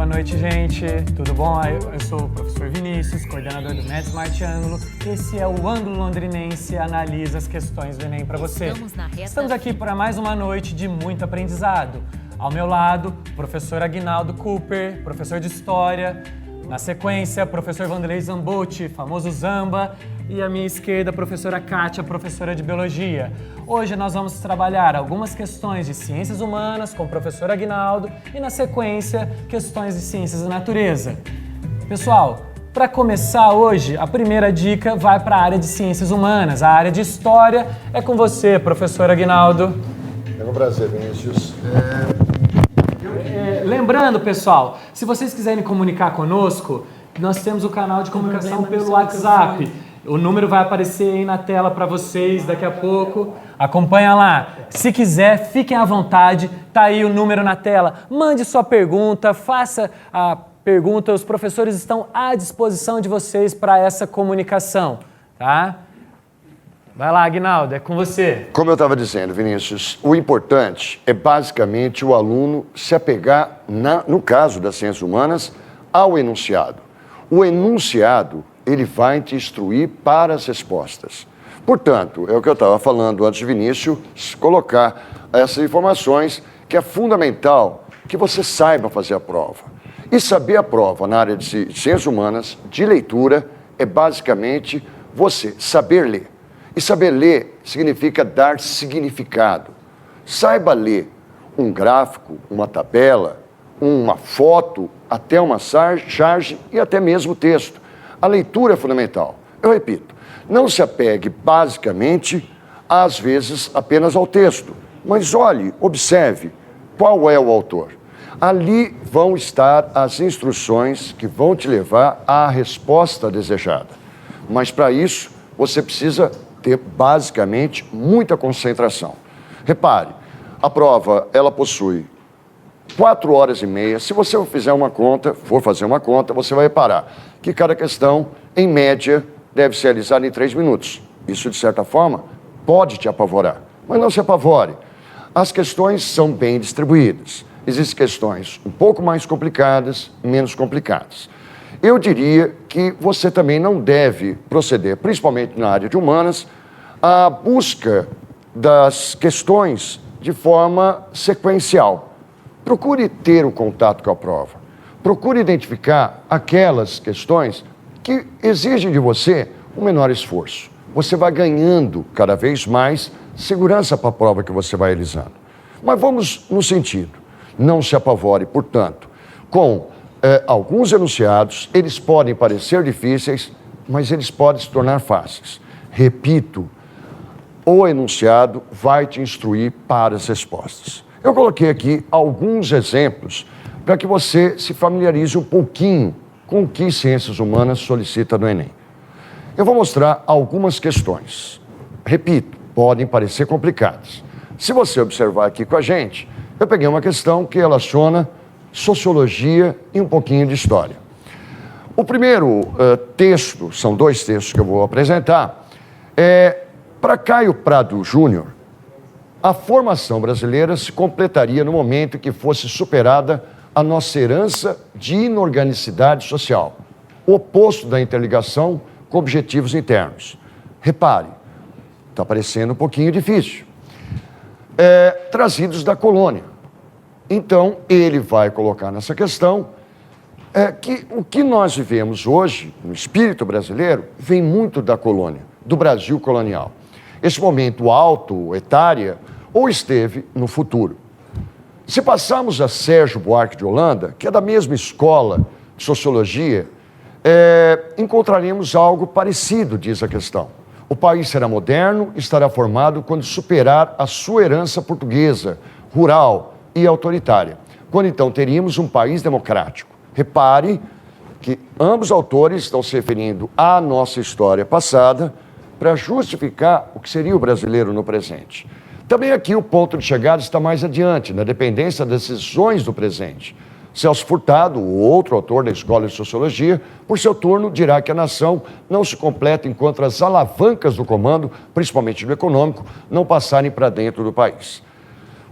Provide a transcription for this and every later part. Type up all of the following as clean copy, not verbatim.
noite, gente. Tudo bom? Eu sou o professor Vinícius, coordenador do Med Smart Ângulo. Esse é o Ângulo Londrinense, analisa as questões do Enem para você. Estamos aqui para mais uma noite de muito aprendizado. Ao meu lado, o professor Aguinaldo Cooper, professor de História. Na sequência, professor Vanderlei Zambucci, famoso Zamba. E à minha esquerda, a professora Kátia, professora de Biologia. Hoje nós vamos trabalhar algumas questões de Ciências Humanas com o professor Aguinaldo e, na sequência, questões de Ciências da Natureza. Pessoal, para começar hoje, a primeira dica vai para a área de Ciências Humanas. A área de História é com você, professor Aguinaldo. É um prazer, Vinícius. Lembrando, pessoal, se vocês quiserem comunicar conosco, nós temos o canal de comunicação pelo WhatsApp. O número vai aparecer aí na tela para vocês daqui a pouco. Acompanha lá. Se quiser, fiquem à vontade. Tá aí o número na tela. Mande sua pergunta, faça a pergunta. Os professores estão à disposição de vocês para essa comunicação, tá? Vai lá, Aguinaldo, é com você. Como eu estava dizendo, Vinícius, o importante é basicamente o aluno se apegar, no caso das ciências humanas, ao enunciado. O enunciado, ele vai te instruir para as respostas. Portanto, é o que eu estava falando antes de Vinícius, colocar essas informações que é fundamental que você saiba fazer a prova. E saber a prova na área de ciências humanas, de leitura, é basicamente você saber ler. E saber ler significa dar significado. Saiba ler um gráfico, uma tabela, uma foto, até uma charge e até mesmo texto. A leitura é fundamental. Eu repito, não se apegue basicamente, às vezes, apenas ao texto. Mas olhe, observe qual é o autor. Ali vão estar as instruções que vão te levar à resposta desejada. Mas para isso, você precisa ter basicamente muita concentração. Repare, a prova ela possui 4 horas e meia. Se você for fazer uma conta, você vai reparar que cada questão, em média, deve ser realizada em 3 minutos. Isso, de certa forma, pode te apavorar, mas não se apavore. As questões são bem distribuídas. Existem questões um pouco mais complicadas, menos complicadas. Eu diria que você também não deve proceder, principalmente na área de humanas, à busca das questões de forma sequencial. Procure ter o contato com a prova. Procure identificar aquelas questões que exigem de você um menor esforço. Você vai ganhando cada vez mais segurança para a prova que você vai realizando. Mas vamos no sentido. Não se apavore, portanto, com alguns enunciados. Eles podem parecer difíceis, mas eles podem se tornar fáceis. Repito, o enunciado vai te instruir para as respostas. Eu coloquei aqui alguns exemplos para que você se familiarize um pouquinho com o que Ciências Humanas solicita no Enem. Eu vou mostrar algumas questões. Repito, podem parecer complicadas. Se você observar aqui com a gente, eu peguei uma questão que relaciona sociologia e um pouquinho de história. O primeiro texto, são 2 textos que eu vou apresentar, para Caio Prado Júnior. A formação brasileira se completaria no momento em que fosse superada a nossa herança de inorganicidade social, o oposto da interligação com objetivos internos. Repare, está parecendo um pouquinho difícil. Trazidos da colônia. Então, ele vai colocar nessa questão que o que nós vivemos hoje, no espírito brasileiro, vem muito da colônia, do Brasil colonial. Esse momento alto, etária, ou esteve no futuro. Se passarmos a Sérgio Buarque de Holanda, que é da mesma escola de sociologia, encontraremos algo parecido, diz a questão. O país será moderno e estará formado quando superar a sua herança portuguesa, rural e autoritária, quando então teríamos um país democrático. Repare que ambos autores estão se referindo à nossa história passada para justificar o que seria o brasileiro no presente. Também aqui o ponto de chegada está mais adiante, na dependência das decisões do presente. Celso Furtado, o outro autor da Escola de Sociologia, por seu turno, dirá que a nação não se completa enquanto as alavancas do comando, principalmente no econômico, não passarem para dentro do país.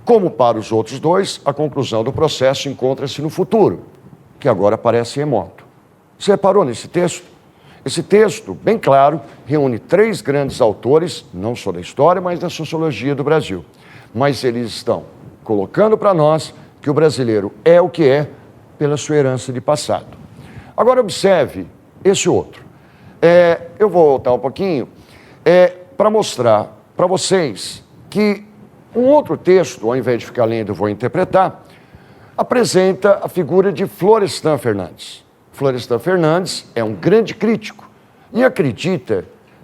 Como para os outros dois, a conclusão do processo encontra-se no futuro, que agora parece remoto. Você reparou nesse texto? Esse texto, bem claro, reúne 3 grandes autores, não só da história, mas da sociologia do Brasil. Mas eles estão colocando para nós que o brasileiro é o que é pela sua herança de passado. Agora observe esse outro. Eu vou voltar um pouquinho para mostrar para vocês que um outro texto, ao invés de ficar lendo, eu vou interpretar, apresenta a figura de Florestan Fernandes. Florestan Fernandes é um grande crítico e acredita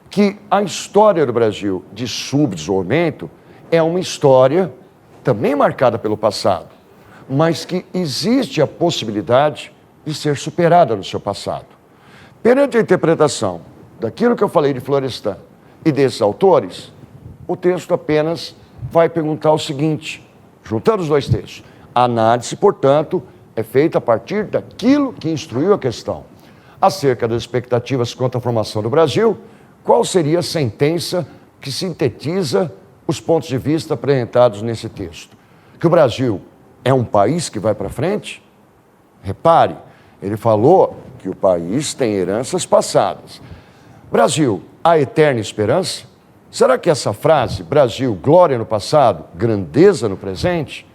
que a história do Brasil de subdesenvolvimento é uma história também marcada pelo passado, mas que existe a possibilidade de ser superada no seu passado. Perante a interpretação daquilo que eu falei de Florestan e desses autores, o texto apenas vai perguntar o seguinte, juntando os 2 textos. A análise, portanto, é feita a partir daquilo que instruiu a questão. Acerca das expectativas quanto à formação do Brasil, qual seria a sentença que sintetiza os pontos de vista apresentados nesse texto? Que o Brasil é um país que vai para frente? Repare, ele falou que o país tem heranças passadas. Brasil, a eterna esperança? Será que essa frase, Brasil, glória no passado, grandeza no presente?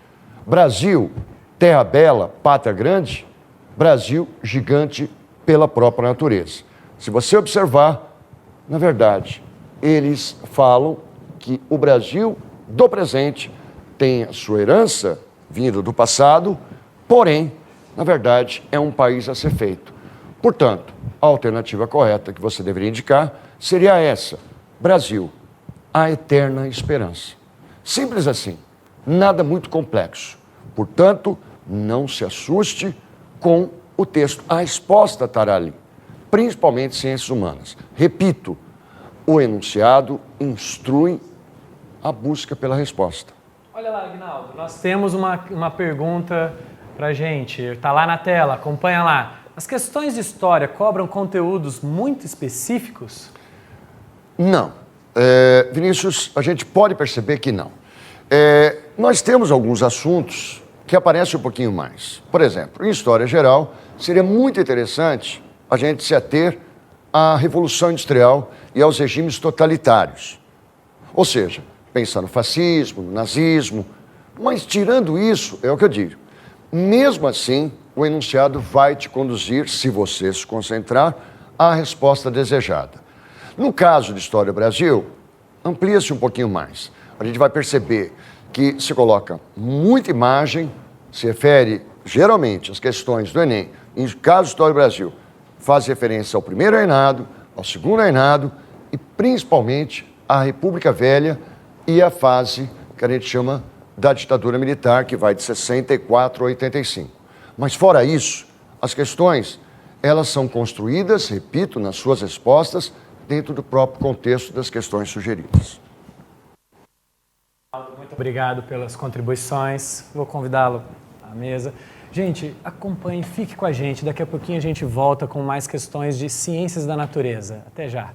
Brasil, terra bela, pátria grande? Brasil, gigante pela própria natureza. Se você observar, na verdade, eles falam que o Brasil do presente tem a sua herança vinda do passado, porém, na verdade, é um país a ser feito. Portanto, a alternativa correta que você deveria indicar seria essa: Brasil, a eterna esperança. Simples assim, nada muito complexo. Portanto, não se assuste com o texto. A resposta estará ali, principalmente ciências humanas. Repito, o enunciado instrui a busca pela resposta. Olha lá, Aguinaldo, nós temos uma pergunta para a gente. Está lá na tela, acompanha lá. As questões de história cobram conteúdos muito específicos? Não. Vinícius, a gente pode perceber que não. Nós temos alguns assuntos que aparecem um pouquinho mais. Por exemplo, em História Geral, seria muito interessante a gente se ater à Revolução Industrial e aos regimes totalitários. Ou seja, pensar no fascismo, no nazismo, mas tirando isso, é o que eu digo, mesmo assim, o enunciado vai te conduzir, se você se concentrar, à resposta desejada. No caso de História Brasil, amplia-se um pouquinho mais. A gente vai perceber que se coloca muita imagem, se refere geralmente às questões do Enem. Em caso de História Brasil, faz referência ao primeiro reinado, ao segundo reinado e principalmente à República Velha e à fase que a gente chama da ditadura militar, que vai de 64 a 85. Mas fora isso, as questões, elas são construídas, repito, nas suas respostas, dentro do próprio contexto das questões sugeridas. Muito obrigado pelas contribuições. Vou convidá-lo à mesa. Gente, acompanhe, fique com a gente. Daqui a pouquinho a gente volta com mais questões de ciências da natureza. Até já.